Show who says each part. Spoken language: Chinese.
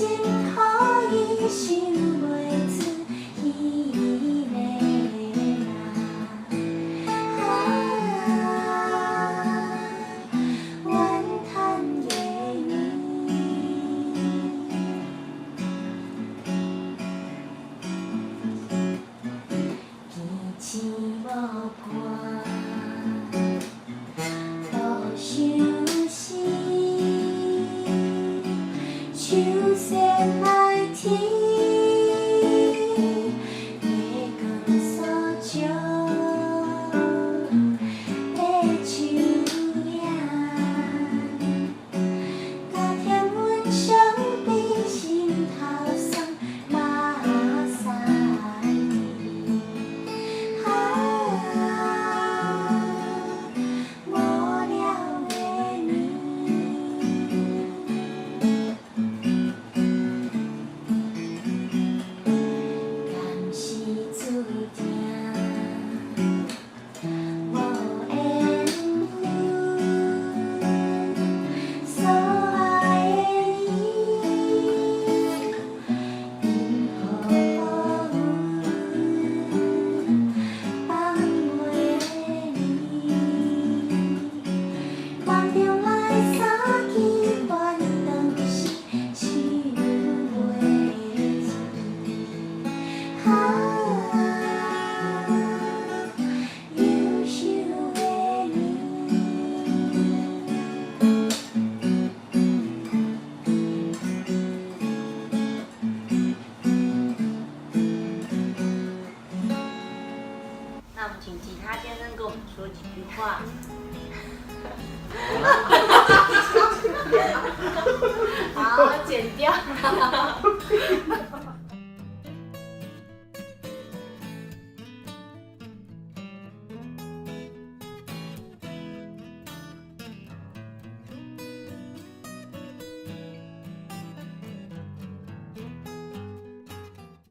Speaker 1: 予伊想袂出伊要哪。怨叹月圆，天星无伴，无相思，手线来天，月光所照的树影。甲天阮相比，心头酸，目屎滴。无聊的年，敢是注定无缘分？所爱的伊，因何阮放袂离？梦中来相见，半当时想袂出。优秀的你。
Speaker 2: 那我们请吉他先生跟我们说几句话。好，剪掉。